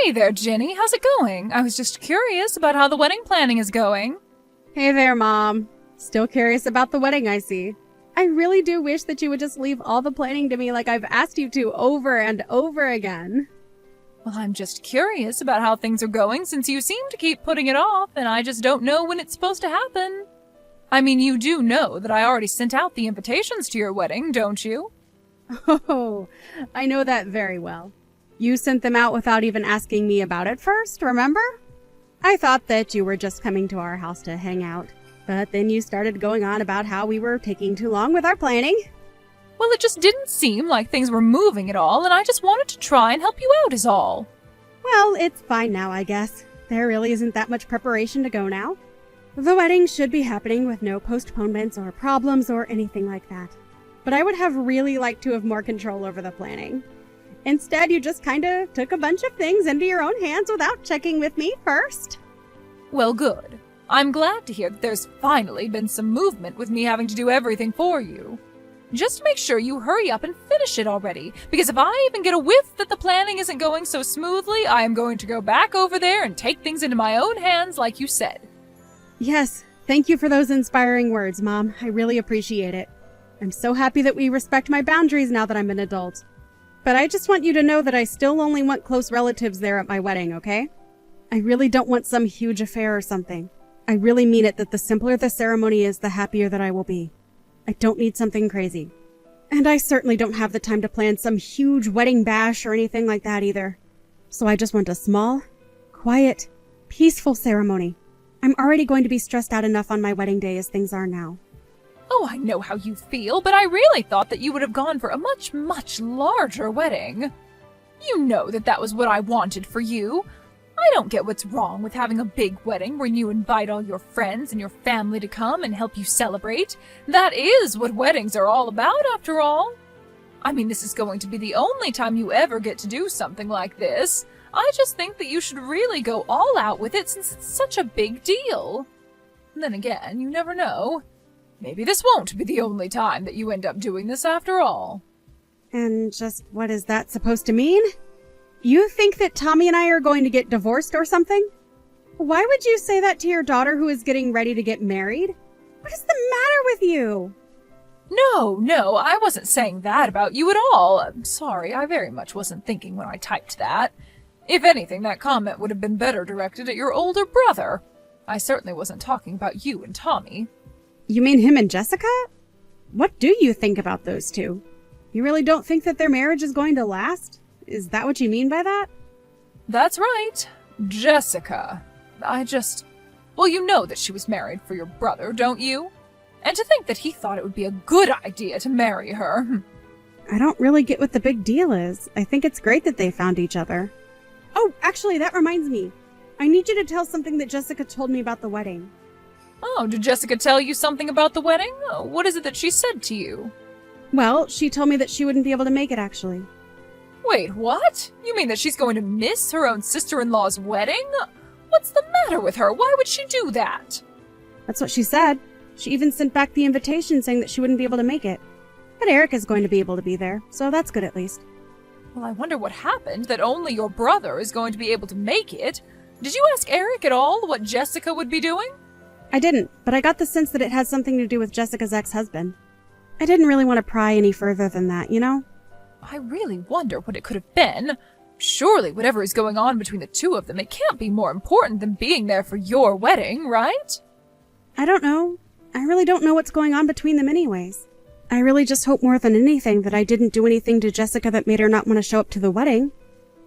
Hey there, Jenny. How's it going? I was just curious about how the wedding planning is going. Hey there, Mom. Still curious about the wedding, I see. I really do wish that you would just leave all the planning to me like I've asked you to over and over again. Well, I'm just curious about how things are going since you seem to keep putting it off, and I just don't know when it's supposed to happen. I mean, you do know that I already sent out the invitations to your wedding, don't you? Oh, I know that very well. You sent them out without even asking me about it first, remember? I thought that you were just coming to our house to hang out, but then you started going on about how we were taking too long with our planning. Well, it just didn't seem like things were moving at all, and I just wanted to try and help you out is all. Well, it's fine now, I guess. There really isn't that much preparation to go now. The wedding should be happening with no postponements or problems or anything like that. But I would have really liked to have more control over the planning. Instead, you just kind of took a bunch of things into your own hands without checking with me first. Well, good. I'm glad to hear that there's finally been some movement with me having to do everything for you. Just make sure you hurry up and finish it already, because if I even get a whiff that the planning isn't going so smoothly, I am going to go back over there and take things into my own hands like you said. Yes, thank you for those inspiring words, Mom. I really appreciate it. I'm so happy that we respect my boundaries now that I'm an adult. But I just want you to know that I still only want close relatives there at my wedding, okay? I really don't want some huge affair or something. I really mean it that the simpler the ceremony is, the happier that I will be. I don't need something crazy. And I certainly don't have the time to plan some huge wedding bash or anything like that either. So I just want a small, quiet, peaceful ceremony. I'm already going to be stressed out enough on my wedding day as things are now. Oh, I know how you feel, but I really thought that you would have gone for a much, much larger wedding. You know that was what I wanted for you. I don't get what's wrong with having a big wedding where you invite all your friends and your family to come and help you celebrate. That is what weddings are all about, after all. I mean, this is going to be the only time you ever get to do something like this. I just think that you should really go all out with it since it's such a big deal. And then again, you never know. Maybe this won't be the only time that you end up doing this after all. And just what is that supposed to mean? You think that Tommy and I are going to get divorced or something? Why would you say that to your daughter who is getting ready to get married? What is the matter with you? No, I wasn't saying that about you at all. I'm sorry, I very much wasn't thinking when I typed that. If anything, that comment would have been better directed at your older brother. I certainly wasn't talking about you and Tommy. You mean him and Jessica? What do you think about those two? You really don't think that their marriage is going to last? Is that what you mean by that? That's right. Jessica. Well, you know that she was married for your brother, don't you? And to think that he thought it would be a good idea to marry her. I don't really get what the big deal is. I think it's great that they found each other. Oh, actually, that reminds me. I need you to tell something that Jessica told me about the wedding. Oh, did Jessica tell you something about the wedding? What is it that she said to you? Well, she told me that she wouldn't be able to make it, actually. Wait, what? You mean that she's going to miss her own sister-in-law's wedding? What's the matter with her? Why would she do that? That's what she said. She even sent back the invitation saying that she wouldn't be able to make it. But Eric is going to be able to be there, so that's good at least. Well, I wonder what happened that only your brother is going to be able to make it. Did you ask Eric at all what Jessica would be doing? I didn't, but I got the sense that it has something to do with Jessica's ex-husband. I didn't really want to pry any further than that, you know? I really wonder what it could have been. Surely whatever is going on between the two of them, it can't be more important than being there for your wedding, right? I don't know. I really don't know what's going on between them anyways. I really just hope more than anything that I didn't do anything to Jessica that made her not want to show up to the wedding.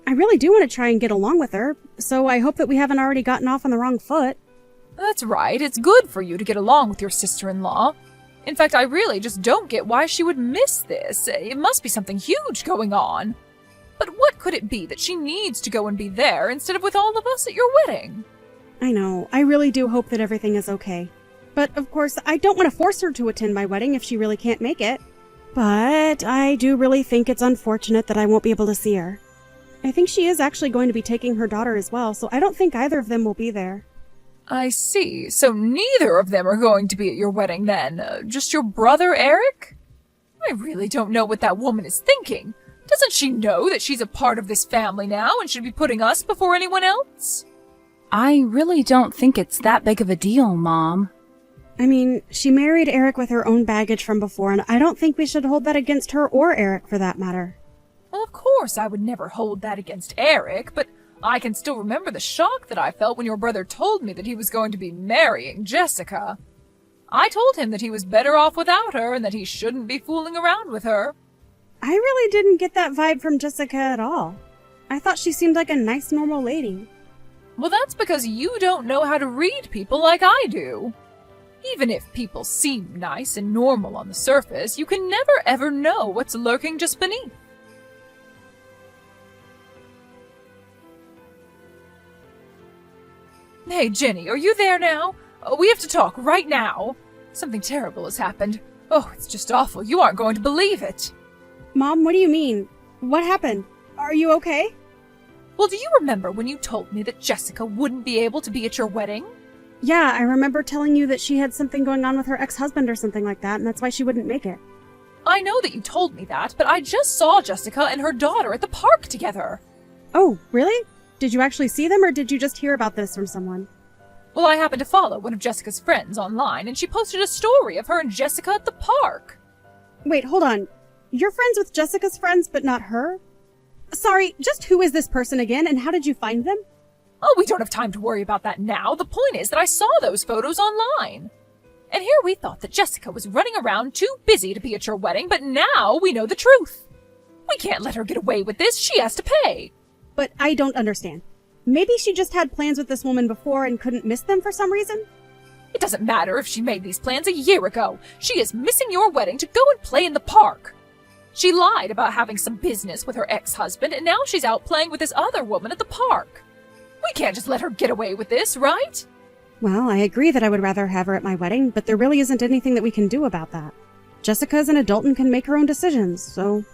I really do want to try and get along with her, so I hope that we haven't already gotten off on the wrong foot. That's right. It's good for you to get along with your sister-in-law. In fact, I really just don't get why she would miss this. It must be something huge going on. But what could it be that she needs to go and be there instead of with all of us at your wedding? I know. I really do hope that everything is okay. But, of course, I don't want to force her to attend my wedding if she really can't make it. But I do really think it's unfortunate that I won't be able to see her. I think she is actually going to be taking her daughter as well, so I don't think either of them will be there. I see. So neither of them are going to be at your wedding then? Just your brother, Eric? I really don't know what that woman is thinking. Doesn't she know that she's a part of this family now and should be putting us before anyone else? I really don't think it's that big of a deal, Mom. I mean, she married Eric with her own baggage from before, and I don't think we should hold that against her or Eric for that matter. Well, of course I would never hold that against Eric, but I can still remember the shock that I felt when your brother told me that he was going to be marrying Jessica. I told him that he was better off without her and that he shouldn't be fooling around with her. I really didn't get that vibe from Jessica at all. I thought she seemed like a nice, normal lady. Well, that's because you don't know how to read people like I do. Even if people seem nice and normal on the surface, you can never ever know what's lurking just beneath. Hey, Jenny, are you there now? We have to talk right now. Something terrible has happened. Oh, it's just awful. You aren't going to believe it. Mom, what do you mean? What happened? Are you okay? Well, do you remember when you told me that Jessica wouldn't be able to be at your wedding? Yeah, I remember telling you that she had something going on with her ex-husband or something like that, and that's why she wouldn't make it. I know that you told me that, but I just saw Jessica and her daughter at the park together. Oh, really? Did you actually see them, or did you just hear about this from someone? Well, I happened to follow one of Jessica's friends online, and she posted a story of her and Jessica at the park. Wait, hold on. You're friends with Jessica's friends, but not her? Sorry, just who is this person again, and how did you find them? Oh, we don't have time to worry about that now. The point is that I saw those photos online. And here we thought that Jessica was running around too busy to be at your wedding, but now we know the truth. We can't let her get away with this. She has to pay. But I don't understand. Maybe she just had plans with this woman before and couldn't miss them for some reason? It doesn't matter if she made these plans a year ago. She is missing your wedding to go and play in the park. She lied about having some business with her ex-husband, and now she's out playing with this other woman at the park. We can't just let her get away with this, right? Well, I agree that I would rather have her at my wedding, but there really isn't anything that we can do about that. Jessica is an adult and can make her own decisions, so...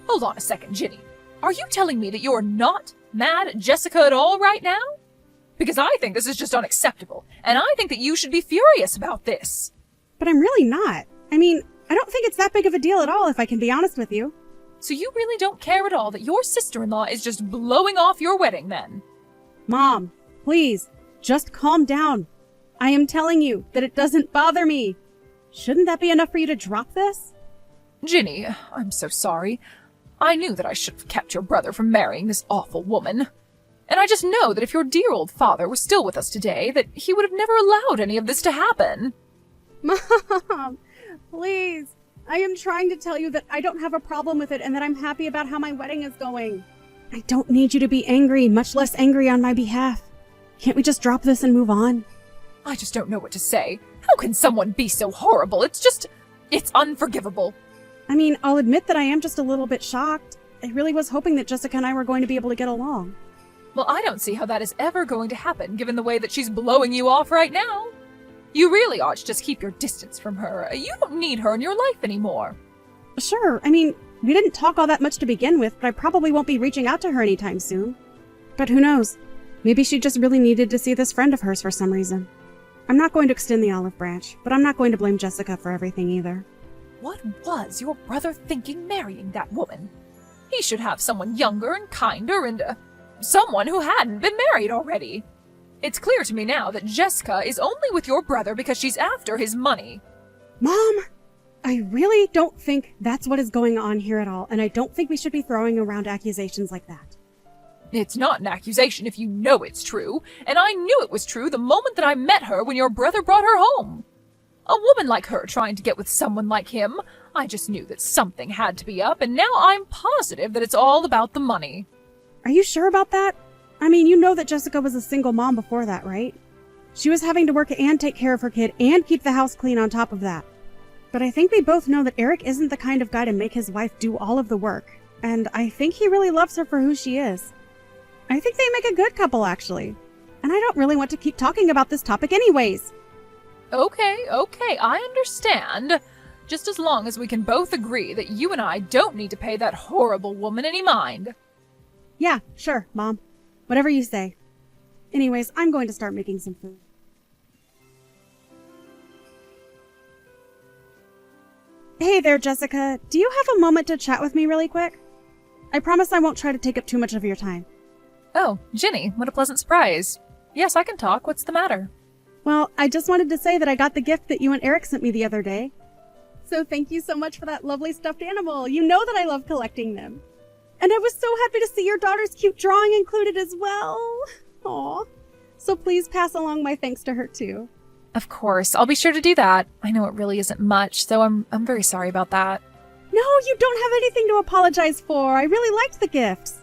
Hold on a second, Ginny. Are you telling me that you're not mad at Jessica at all right now? Because I think this is just unacceptable, and I think that you should be furious about this. But I'm really not. I mean, I don't think it's that big of a deal at all, if I can be honest with you. So you really don't care at all that your sister-in-law is just blowing off your wedding, then? Mom, please, just calm down. I am telling you that it doesn't bother me. Shouldn't that be enough for you to drop this? Ginny, I'm so sorry. I knew that I should have kept your brother from marrying this awful woman. And I just know that if your dear old father was still with us today, that he would have never allowed any of this to happen. Mom, please. I am trying to tell you that I don't have a problem with it and that I'm happy about how my wedding is going. I don't need you to be angry, much less angry on my behalf. Can't we just drop this and move on? I just don't know what to say. How can someone be so horrible? It's unforgivable. I mean, I'll admit that I am just a little bit shocked. I really was hoping that Jessica and I were going to be able to get along. Well, I don't see how that is ever going to happen, given the way that she's blowing you off right now. You really ought to just keep your distance from her. You don't need her in your life anymore. Sure, I mean, we didn't talk all that much to begin with, but I probably won't be reaching out to her anytime soon. But who knows? Maybe she just really needed to see this friend of hers for some reason. I'm not going to extend the olive branch, but I'm not going to blame Jessica for everything either. What was your brother thinking marrying that woman? He should have someone younger and kinder and someone who hadn't been married already. It's clear to me now that Jessica is only with your brother because she's after his money. Mom, I really don't think that's what is going on here at all, and I don't think we should be throwing around accusations like that. It's not an accusation if you know it's true, and I knew it was true the moment that I met her when your brother brought her home. A woman like her trying to get with someone like him, I just knew that something had to be up, and now I'm positive that it's all about the money. Are you sure about that? I mean, you know that Jessica was a single mom before that, right? She was having to work and take care of her kid and keep the house clean on top of that. But I think we both know that Eric isn't the kind of guy to make his wife do all of the work, and I think he really loves her for who she is. I think they make a good couple, actually. And I don't really want to keep talking about this topic anyways. Okay, I understand. Just as long as we can both agree that you and I don't need to pay that horrible woman any mind. Yeah, sure, Mom. Whatever you say. Anyways, I'm going to start making some food. Hey there, Jessica. Do you have a moment to chat with me really quick? I promise I won't try to take up too much of your time. Oh, Ginny, what a pleasant surprise. Yes, I can talk. What's the matter? Well, I just wanted to say that I got the gift that you and Eric sent me the other day. So thank you so much for that lovely stuffed animal. You know that I love collecting them. And I was so happy to see your daughter's cute drawing included as well. Aw. So please pass along my thanks to her too. Of course, I'll be sure to do that. I know it really isn't much, so I'm very sorry about that. No, you don't have anything to apologize for. I really liked the gifts.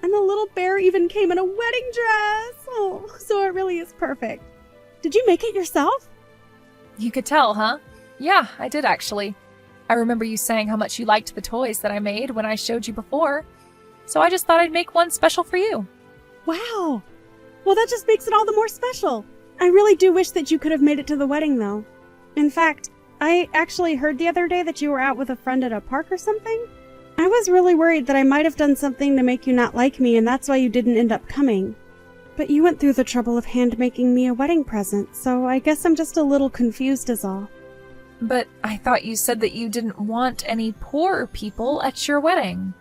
And the little bear even came in a wedding dress. Oh, so it really is perfect. Did you make it yourself? You could tell, huh? Yeah, I did actually. I remember you saying how much you liked the toys that I made when I showed you before. So I just thought I'd make one special for you. Wow. Well, that just makes it all the more special. I really do wish that you could have made it to the wedding, though. In fact, I actually heard the other day that you were out with a friend at a park or something. I was really worried that I might have done something to make you not like me, and that's why you didn't end up coming. But you went through the trouble of hand-making me a wedding present, so I guess I'm just a little confused is all. But I thought you said that you didn't want any poor people at your wedding.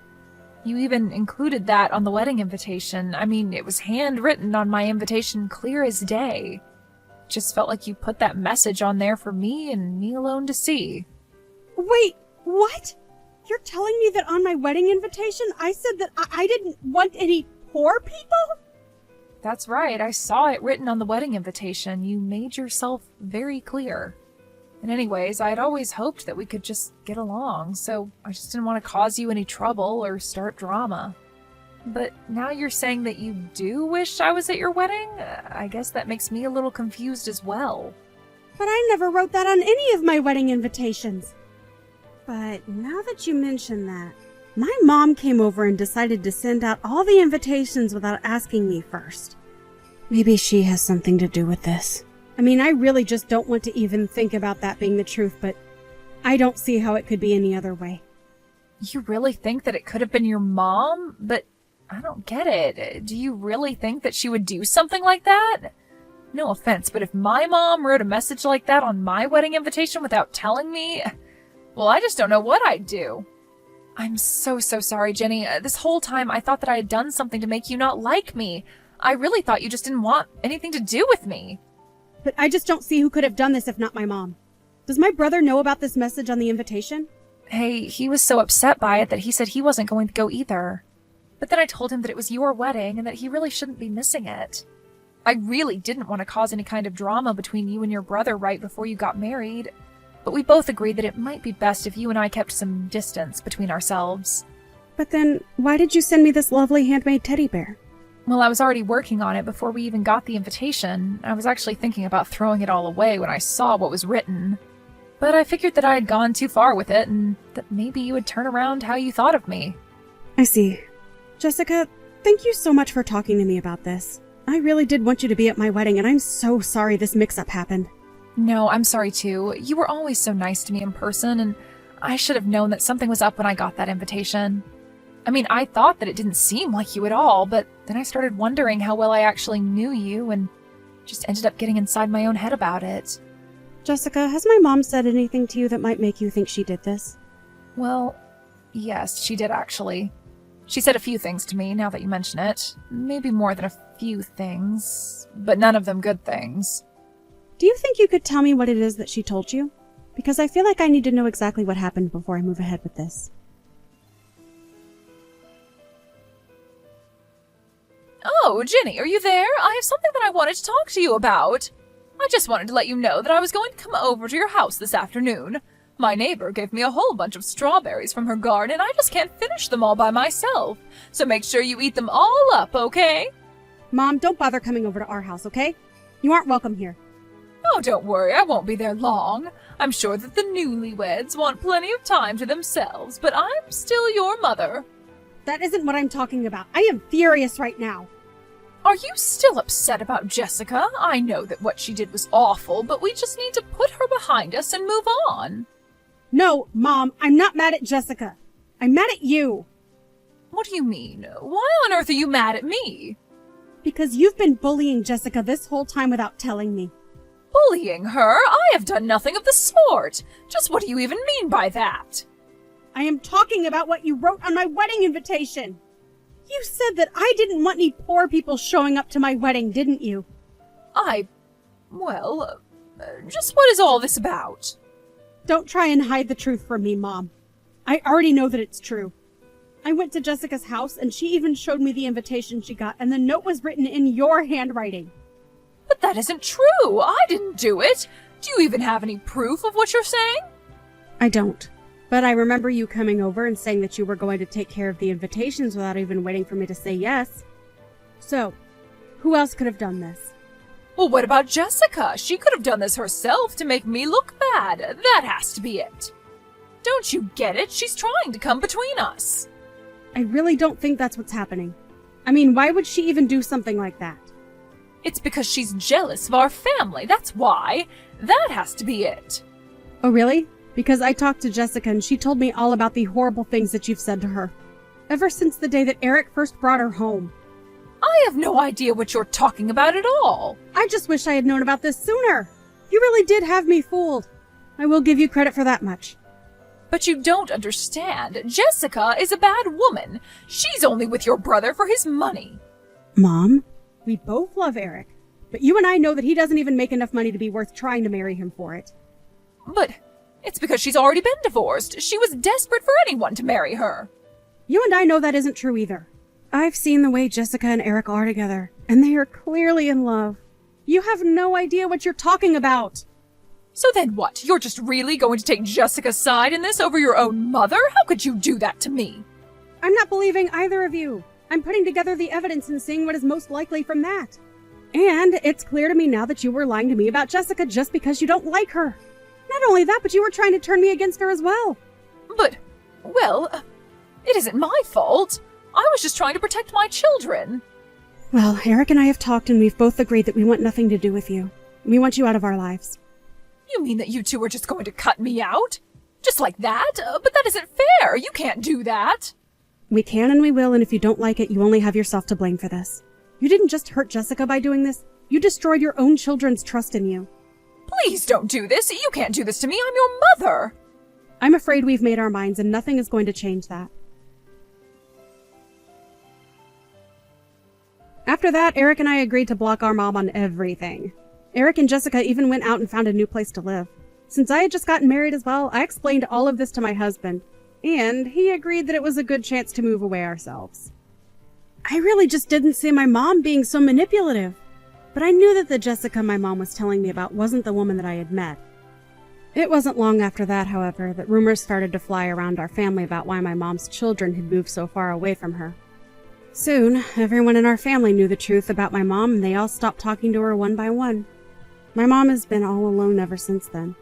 You even included that on the wedding invitation. I mean, it was handwritten on my invitation clear as day. Just felt like you put that message on there for me and me alone to see. Wait, what? You're telling me that on my wedding invitation I said that I didn't want any poor people? That's right, I saw it written on the wedding invitation. You made yourself very clear. And anyways, I'd always hoped that we could just get along, so I just didn't want to cause you any trouble or start drama. But now you're saying that you do wish I was at your wedding? I guess that makes me a little confused as well. But I never wrote that on any of my wedding invitations. But now that you mention that, my mom came over and decided to send out all the invitations without asking me first. Maybe she has something to do with this. I mean, I really just don't want to even think about that being the truth, but I don't see how it could be any other way. You really think that it could have been your mom? But I don't get it. Do you really think that she would do something like that? No offense, but if my mom wrote a message like that on my wedding invitation without telling me, well, I just don't know what I'd do. I'm so sorry, Jenny. This whole time I thought that I had done something to make you not like me. I really thought you just didn't want anything to do with me. But I just don't see who could have done this if not my mom. Does my brother know about this message on the invitation? Hey, he was so upset by it that he said he wasn't going to go either. But then I told him that it was your wedding and that he really shouldn't be missing it. I really didn't want to cause any kind of drama between you and your brother right before you got married. But we both agreed that it might be best if you and I kept some distance between ourselves. But then, why did you send me this lovely handmade teddy bear? Well, I was already working on it before we even got the invitation. I was actually thinking about throwing it all away when I saw what was written. But I figured that I had gone too far with it and that maybe you would turn around how you thought of me. I see. Jessica, thank you so much for talking to me about this. I really did want you to be at my wedding, and I'm so sorry this mix-up happened. No, I'm sorry too. You were always so nice to me in person, and I should have known that something was up when I got that invitation. I mean, I thought that it didn't seem like you at all, but then I started wondering how well I actually knew you and just ended up getting inside my own head about it. Jessica, has my mom said anything to you that might make you think she did this? Well, yes, she did actually. She said a few things to me, now that you mention it. Maybe more than a few things, but none of them good things. Do you think you could tell me what it is that she told you? Because I feel like I need to know exactly what happened before I move ahead with this. Oh, Ginny, are you there? I have something that I wanted to talk to you about. I just wanted to let you know that I was going to come over to your house this afternoon. My neighbor gave me a whole bunch of strawberries from her garden, and I just can't finish them all by myself. So make sure you eat them all up, okay? Mom, don't bother coming over to our house, okay? You aren't welcome here. Oh, don't worry, I won't be there long. I'm sure that the newlyweds want plenty of time to themselves, but I'm still your mother. That isn't what I'm talking about. I am furious right now. Are you still upset about Jessica? I know that what she did was awful, but we just need to put her behind us and move on. No, Mom, I'm not mad at Jessica. I'm mad at you. What do you mean? Why on earth are you mad at me? Because you've been bullying Jessica this whole time without telling me. Bullying her? I have done nothing of the sort. Just what do you even mean by that? I am talking about what you wrote on my wedding invitation. You said that I didn't want any poor people showing up to my wedding, didn't you? Just what is all this about? Don't try and hide the truth from me, Mom. I already know that it's true. I went to Jessica's house and she even showed me the invitation she got, and the note was written in your handwriting. But that isn't true. I didn't do it. Do you even have any proof of what you're saying? I don't. But I remember you coming over and saying that you were going to take care of the invitations without even waiting for me to say yes. So, who else could have done this? Well, what about Jessica? She could have done this herself to make me look bad. That has to be it. Don't you get it? She's trying to come between us. I really don't think that's what's happening. I mean, why would she even do something like that? It's because she's jealous of our family. That's why. That has to be it. Oh, really? Because I talked to Jessica and she told me all about the horrible things that you've said to her. Ever since the day that Eric first brought her home. I have no idea what you're talking about at all. I just wish I had known about this sooner. You really did have me fooled. I will give you credit for that much. But you don't understand. Jessica is a bad woman. She's only with your brother for his money. Mom, we both love Eric. But you and I know that he doesn't even make enough money to be worth trying to marry him for it. But it's because she's already been divorced. She was desperate for anyone to marry her. You and I know that isn't true either. I've seen the way Jessica and Eric are together, and they are clearly in love. You have no idea what you're talking about. So then what? You're just really going to take Jessica's side in this over your own mother? How could you do that to me? I'm not believing either of you. I'm putting together the evidence and seeing what is most likely from that. And it's clear to me now that you were lying to me about Jessica just because you don't like her. Not only that, but you were trying to turn me against her as well. But, well, it isn't my fault. I was just trying to protect my children. Well, Eric and I have talked and we've both agreed that we want nothing to do with you. We want you out of our lives. You mean that you two are just going to cut me out? Just like that? But that isn't fair. You can't do that. We can and we will, and if you don't like it, you only have yourself to blame for this. You didn't just hurt Jessica by doing this. You destroyed your own children's trust in you. Please don't do this. You can't do this to me. I'm your mother. I'm afraid we've made our minds and nothing is going to change that. After that, Eric and I agreed to block our mom on everything. Eric and Jessica even went out and found a new place to live. Since I had just gotten married as well, I explained all of this to my husband, and he agreed that it was a good chance to move away ourselves. I really just didn't see my mom being so manipulative, but I knew that the Jessica my mom was telling me about wasn't the woman that I had met. It wasn't long after that, however, that rumors started to fly around our family about why my mom's children had moved so far away from her. Soon, everyone in our family knew the truth about my mom, and they all stopped talking to her one by one. My mom has been all alone ever since then.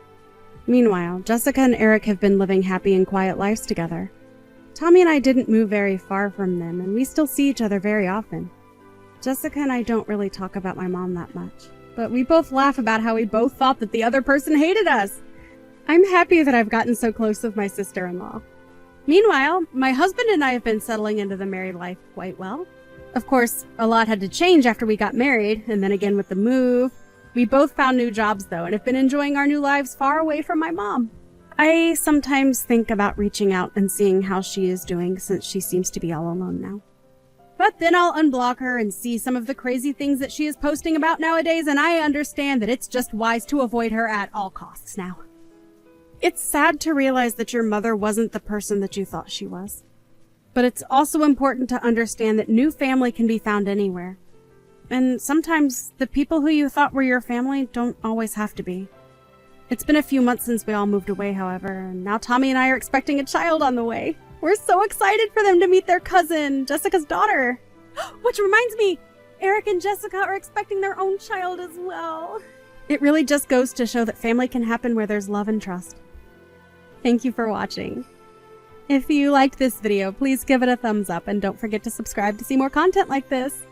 Meanwhile, Jessica and Eric have been living happy and quiet lives together. Tommy and I didn't move very far from them, and we still see each other very often. Jessica and I don't really talk about my mom that much, but we both laugh about how we both thought that the other person hated us. I'm happy that I've gotten so close with my sister-in-law. Meanwhile, my husband and I have been settling into the married life quite well. Of course, a lot had to change after we got married, and then again with the move. We both found new jobs, though, and have been enjoying our new lives far away from my mom. I sometimes think about reaching out and seeing how she is doing, since she seems to be all alone now. But then I'll unblock her and see some of the crazy things that she is posting about nowadays, and I understand that it's just wise to avoid her at all costs now. It's sad to realize that your mother wasn't the person that you thought she was. But it's also important to understand that new family can be found anywhere. And sometimes the people who you thought were your family don't always have to be. It's been a few months since we all moved away, however, and now Tommy and I are expecting a child on the way. We're so excited for them to meet their cousin, Jessica's daughter. Which reminds me, Eric and Jessica are expecting their own child as well. It really just goes to show that family can happen where there's love and trust. Thank you for watching. If you liked this video, please give it a thumbs up and don't forget to subscribe to see more content like this.